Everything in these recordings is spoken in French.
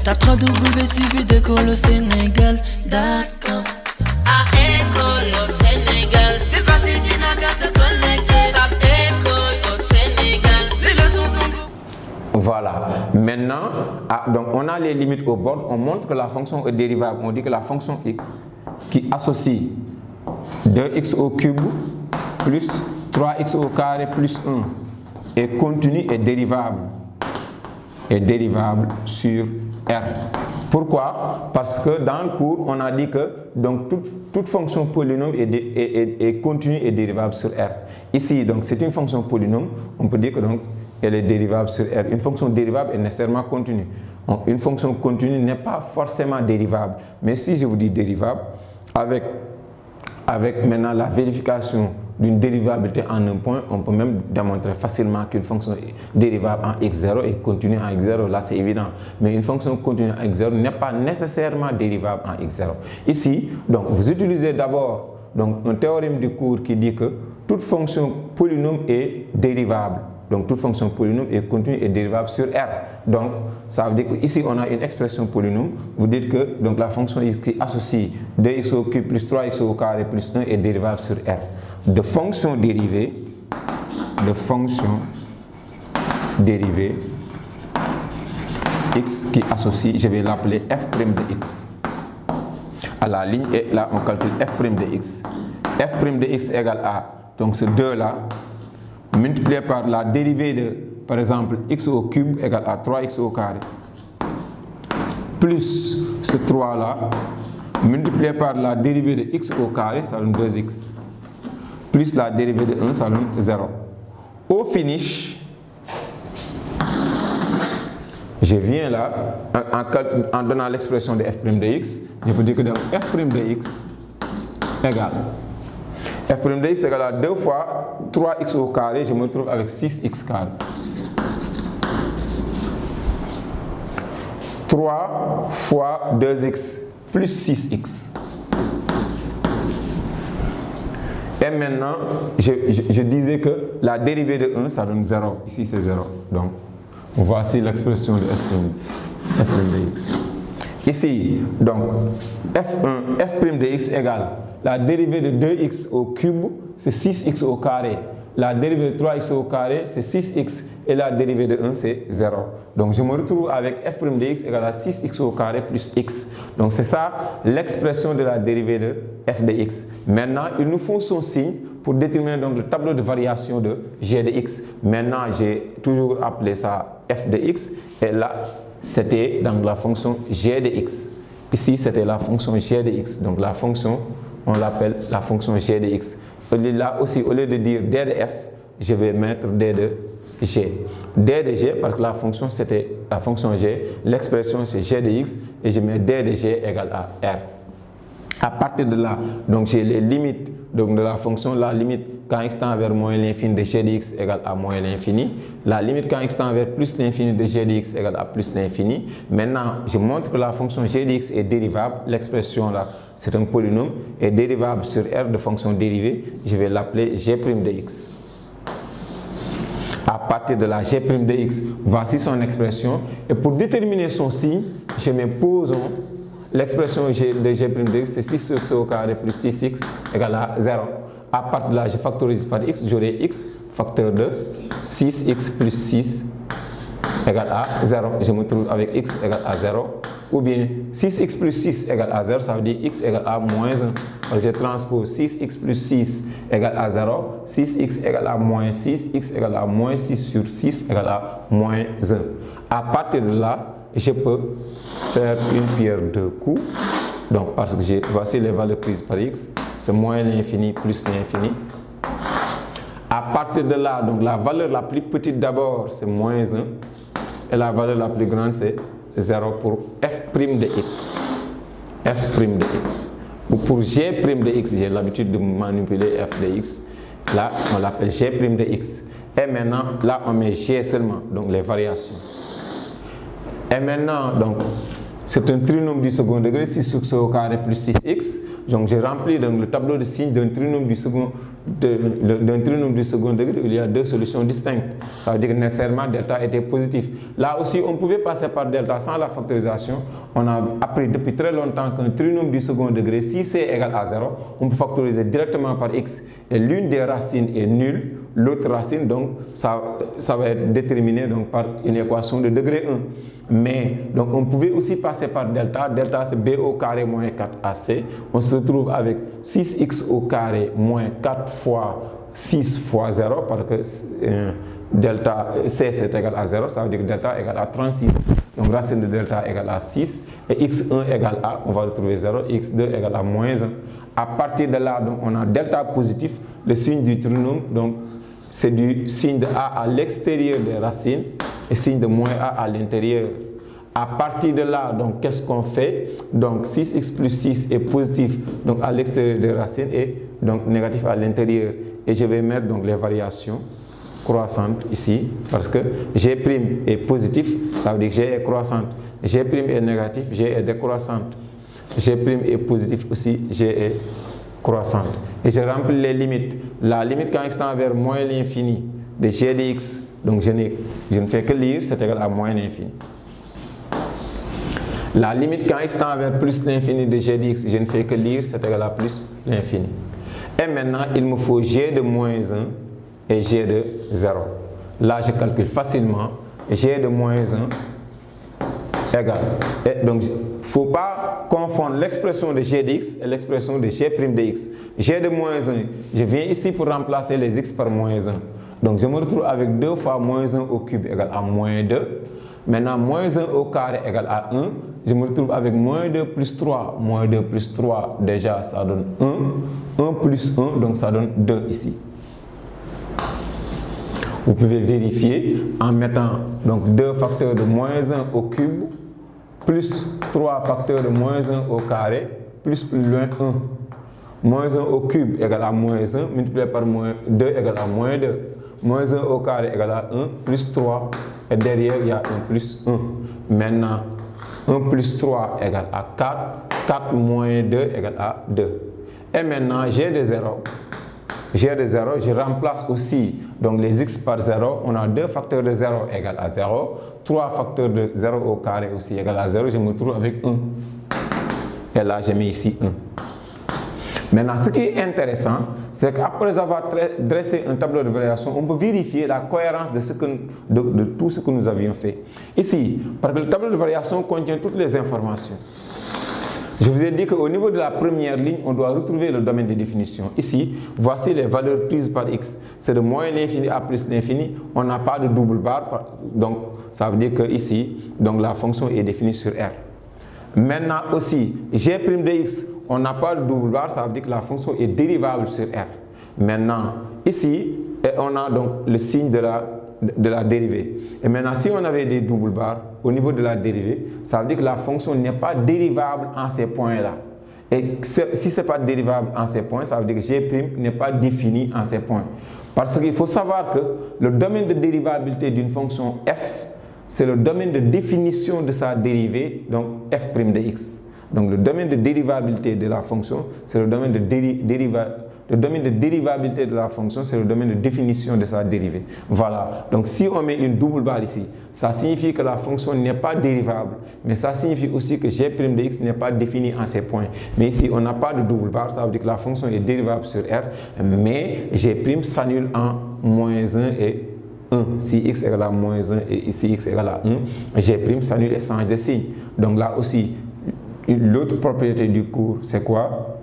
Tape www.suividécole-au-sénégal.com. À école au Sénégal, c'est facile, tu n'as qu'à te connecter. Tape école au Sénégal, les leçons sont beaucoup. Voilà. Maintenant, donc on a les limites au bord. On montre que la fonction est dérivable. On dit que la fonction x qui associe 2x au cube plus 3x au carré plus 1 est continue et dérivable. Est dérivable sur R. Pourquoi? Parce que dans le cours, on a dit que donc, toute fonction polynôme est continue et dérivable sur R. Ici, donc c'est une fonction polynôme. On peut dire que donc elle est dérivable sur R. Une fonction dérivable est nécessairement continue. Donc, une fonction continue n'est pas forcément dérivable. Mais si je vous dis dérivable, avec maintenant la vérification d'une dérivabilité en un point, on peut même démontrer facilement qu'une fonction est dérivable en x0 et continue en x0. Là, c'est évident. Mais une fonction continue en x0 n'est pas nécessairement dérivable en x0. Ici, donc, vous utilisez d'abord un théorème du cours qui dit que toute fonction polynôme est dérivable. Donc, toute fonction polynôme est continue et dérivable sur R. Donc, ça veut dire qu'ici, on a une expression polynôme. Vous dites que donc, la fonction x qui associe 2x au cube plus 3x au carré plus 1 est dérivable sur R. De fonction dérivée, x qui associe, je vais l'appeler f' de x. À la ligne, et là, on calcule f' de x. f' de x égale à, donc ce 2 là, multiplié par la dérivée de, par exemple, x au cube égale à 3x au carré, plus ce 3 là, multiplié par la dérivée de x au carré, ça donne 2x, plus la dérivée de 1, ça donne 0. Au finish, je viens là, en donnant l'expression de f' de x, je peux dire que donc f' de x égale f' de x égale à 2 fois 3x au carré, je me retrouve avec 6x carré. 3 fois 2x plus 6x. Et maintenant, je disais que la dérivée de 1, ça donne 0. Ici, c'est 0. Donc, voici l'expression de f' de x. Ici, donc, f' de x égale la dérivée de 2x au cube, c'est 6x au carré. La dérivée de 3x au carré, c'est 6x. Et la dérivée de 1, c'est 0. Donc, je me retrouve avec f' de x égale à 6x au carré plus x. Donc, c'est ça l'expression de la dérivée de f de x. Maintenant, il nous faut son signe pour déterminer donc, le tableau de variation de g de x. Maintenant, j'ai toujours appelé ça f de x. Et là, c'était donc la fonction g de x. Ici, c'était la fonction g de x. Donc, la fonction, on l'appelle la fonction g de x. Là aussi, au lieu de dire d de f, je vais mettre d de g. D de g, parce que la fonction, c'était la fonction g. L'expression, c'est g de x. Et je mets d de g égale à r. À partir de là, donc j'ai les limites donc, de la fonction. La limite quand x tend vers moins l'infini de g de x égale à moins l'infini. La limite quand x tend vers plus l'infini de g de x égale à plus l'infini. Maintenant, je montre que la fonction g de x est dérivable. L'expression là, c'est un polynôme, est dérivable sur R de fonction dérivée. Je vais l'appeler g' de x. À partir de la g' de x, voici son expression. Et pour déterminer son signe, je me pose l'expression de g' de x, c'est 6x au carré plus 6x égale à 0. À partir de là, je factorise par x, j'aurai x facteur de 6x plus 6 égale à 0. Je me trouve avec x égale à 0. Ou bien 6x plus 6 égale à 0, ça veut dire x égale à moins 1. Alors je transpose 6x plus 6 égale à 0. 6x égale à moins 6, x égale à moins 6 sur 6 égale à moins 1. À partir de là, je peux faire une pierre deux coups. Donc parce que voici les valeurs prises par x. C'est moins l'infini plus l'infini. À partir de là, donc la valeur la plus petite d'abord, c'est moins 1. Et la valeur la plus grande, c'est 0 pour f' de x. F' de x. Ou pour g' de x, j'ai l'habitude de manipuler f de x. Là, on l'appelle g' de x. Et maintenant, là, on met g seulement, donc les variations. Et maintenant, donc, c'est un trinôme du second degré, 6x au carré plus 6x. Donc je remplis donc, le tableau de signes d'un trinôme du second degré, il y a deux solutions distinctes. Ça veut dire que nécessairement delta était positif. Là aussi, on pouvait passer par delta sans la factorisation. On a appris depuis très longtemps qu'un trinôme du second degré, si c égale à 0, on peut factoriser directement par x. Et l'une des racines est nulle, l'autre racine, donc ça va être déterminé donc, par une équation de degré 1. Mais donc on pouvait aussi passer par delta. Delta c'est b au carré moins 4ac. On se retrouve avec 6x au carré moins 4 fois 6 fois 0 parce que delta c c'est égal à 0. Ça veut dire que delta égale à 36. Donc racine de delta égale à 6 et x1 égale à, on va retrouver 0, x2 égale à moins 1. À partir de là, donc, on a delta positif, le signe du trinôme, donc c'est du signe de a à l'extérieur des racines et signe de moins a à l'intérieur. À partir de là, donc qu'est-ce qu'on fait? Donc 6x plus 6 est positif donc à l'extérieur des racines et donc négatif à l'intérieur. Et je vais mettre donc les variations croissantes ici parce que G' est positif, ça veut dire que G est croissante. G' est négatif, G est décroissante. G' est positif aussi, G est croissante. Et je remplis les limites. La limite quand x tend vers moins l'infini de G de x, donc je ne fais que lire, c'est égal à moins l'infini. La limite quand x tend vers plus l'infini de G de x, je ne fais que lire, c'est égal à plus l'infini. Et maintenant, il me faut G de moins 1 et G de 0. Là, je calcule facilement. G de moins 1 égale. Et donc, il ne faut pas confondre l'expression de G de x et l'expression de G' de x. G de moins 1, je viens ici pour remplacer les x par moins 1. Donc, je me retrouve avec 2 fois moins 1 au cube égale à moins 2. Maintenant, moins 1 au carré égale à 1. Je me retrouve avec moins 2 plus 3. Moins 2 plus 3, déjà, ça donne 1. 1 plus 1, donc ça donne 2 ici. Vous pouvez vérifier en mettant donc 2 facteurs de moins 1 au cube plus 3 facteurs de moins 1 au carré plus plus loin 1. Moins 1 au cube égale à moins 1 multiplié par moins 2 égale à moins 2. Moins 1 au carré égale à 1 plus 3 et derrière il y a 1 plus 1. Maintenant 1 plus 3 égale à 4. 4 moins 2 égale à 2. Et maintenant G de 0. G de 0, je remplace aussi donc les x par 0. On a 2 facteurs de 0 égale à 0. 3 facteurs de 0 au carré aussi égale à 0. Je me trouve avec 1. Et là, je mets ici 1. Maintenant, ce qui est intéressant, c'est qu'après avoir dressé un tableau de variation, on peut vérifier la cohérence de tout ce que nous avions fait. Ici, parce que le tableau de variation contient toutes les informations. Je vous ai dit qu'au niveau de la première ligne, on doit retrouver le domaine de définition. Ici, voici les valeurs prises par x. C'est de moins l'infini à plus l'infini. On n'a pas de double barre. Donc, ça veut dire que ici, donc la fonction est définie sur R. Maintenant aussi, G' de x, on n'a pas de double barre. Ça veut dire que la fonction est dérivable sur R. Maintenant, ici, on a donc le signe de la dérivée. Et maintenant, si on avait des doubles barres au niveau de la dérivée, ça veut dire que la fonction n'est pas dérivable en ces points-là. Et si ce n'est pas dérivable en ces points, ça veut dire que G' n'est pas défini en ces points. Parce qu'il faut savoir que le domaine de dérivabilité d'une fonction f, c'est le domaine de définition de sa dérivée, donc f' de x. Donc le domaine de dérivabilité de la fonction, c'est le domaine de dérivabilité de la fonction, c'est le domaine de définition de sa dérivée. Voilà. Donc si on met une double barre ici, ça signifie que la fonction n'est pas dérivable. Mais ça signifie aussi que G' de x n'est pas défini en ces points. Mais ici, on n'a pas de double barre. Ça veut dire que la fonction est dérivable sur R. Mais G' s'annule en moins 1 et 1. Si x égale à moins 1 et ici x égale à 1, G' s'annule et change de signe. Donc là aussi, l'autre propriété du cours, c'est quoi?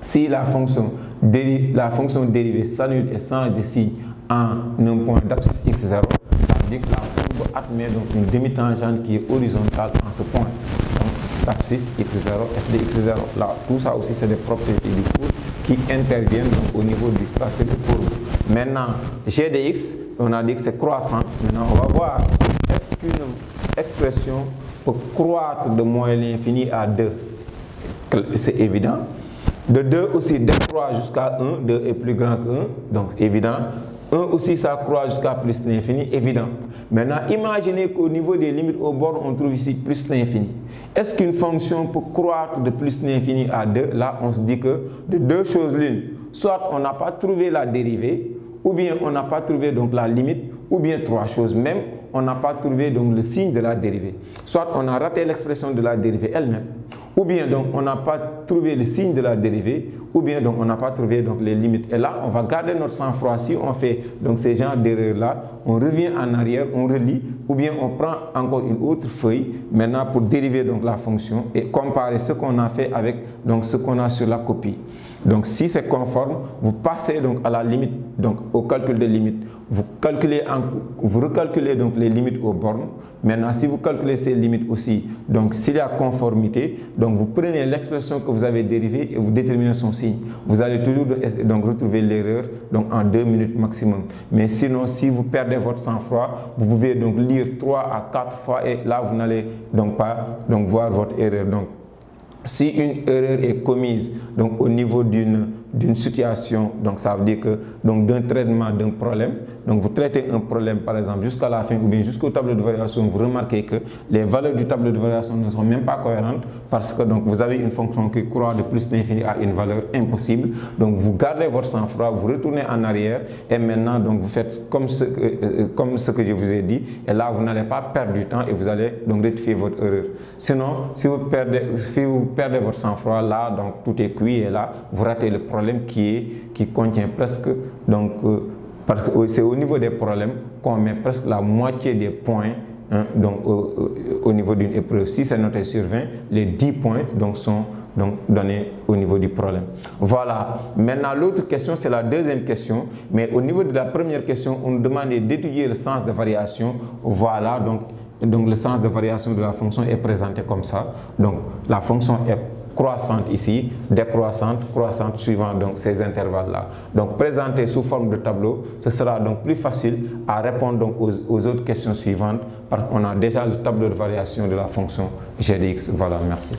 Si la fonction dérivée s'annule et change de signe en un point d'abscisse x0, ça veut dire que la courbe admet donc une demi-tangente qui est horizontale en ce point. Donc, d'abscisse x0, f de x0. Là, tout ça aussi, c'est des propriétés du cours qui interviennent donc, au niveau du tracé de courbe. Maintenant, g de x, on a dit que c'est croissant. Maintenant, on va voir est-ce qu'une expression peut croître de moins l'infini à 2. C'est évident. De 2 aussi décroît jusqu'à 1, 2 est plus grand que 1, donc évident. 1 aussi, ça croît jusqu'à plus l'infini, évident. Maintenant, imaginez qu'au niveau des limites aux bornes, on trouve ici plus l'infini. Est-ce qu'une fonction peut croître de plus l'infini à 2? Là, on se dit que de deux choses l'une. Soit on n'a pas trouvé la dérivée, ou bien on n'a pas trouvé donc la limite, ou bien trois choses même, on n'a pas trouvé donc le signe de la dérivée. Soit on a raté l'expression de la dérivée elle-même, ou bien donc on n'a pas trouvé le signe de la dérivée, ou bien donc on n'a pas trouvé donc les limites. Et là, on va garder notre sang-froid. Si on fait donc ces genres d'erreurs-là, on revient en arrière, on relit, ou bien on prend encore une autre feuille maintenant pour dériver donc la fonction et comparer ce qu'on a fait avec donc ce qu'on a sur la copie. Donc si c'est conforme, vous passez donc à la limite, donc au calcul des limites. Vous recalculez donc les limites aux bornes. Maintenant, si vous calculez ces limites aussi, donc s'il y a conformité, donc vous prenez l'expression que vous avez dérivée et vous déterminez son signe. Vous allez toujours donc retrouver l'erreur donc en 2 minutes maximum. Mais sinon, si vous perdez votre sang-froid, vous pouvez donc lire 3 à 4 fois et là vous n'allez donc pas donc voir votre erreur. Donc si une erreur est commise donc au niveau d'une situation, donc ça veut dire que donc d'un traitement d'un problème, donc vous traitez un problème par exemple jusqu'à la fin ou bien jusqu'au tableau de variation, vous remarquez que les valeurs du tableau de variation ne sont même pas cohérentes parce que donc vous avez une fonction qui croît de plus l'infini à une valeur impossible. Donc vous gardez votre sang-froid, vous retournez en arrière et maintenant donc vous faites comme ce que je vous ai dit et là vous n'allez pas perdre du temps et vous allez donc rectifier votre erreur. Sinon, si vous perdez votre sang-froid, là donc tout est cuit et là vous ratez le problème qui contient presque donc parce que c'est au niveau des problèmes qu'on met presque la moitié des points donc au niveau d'une épreuve. Si c'est noté sur 20, les 10 points donc sont donc donnés au niveau du problème. Voilà. Maintenant, l'autre question, c'est la deuxième question. Mais au niveau de la première question, on nous demandait d'étudier le sens de variation. Voilà. Donc le sens de variation de la fonction est présenté comme ça. Donc la fonction est croissante ici, décroissante, croissante suivant donc ces intervalles-là. Donc présenté sous forme de tableau, ce sera donc plus facile à répondre donc aux autres questions suivantes parce qu'on a déjà le tableau de variation de la fonction g de x. Voilà, merci.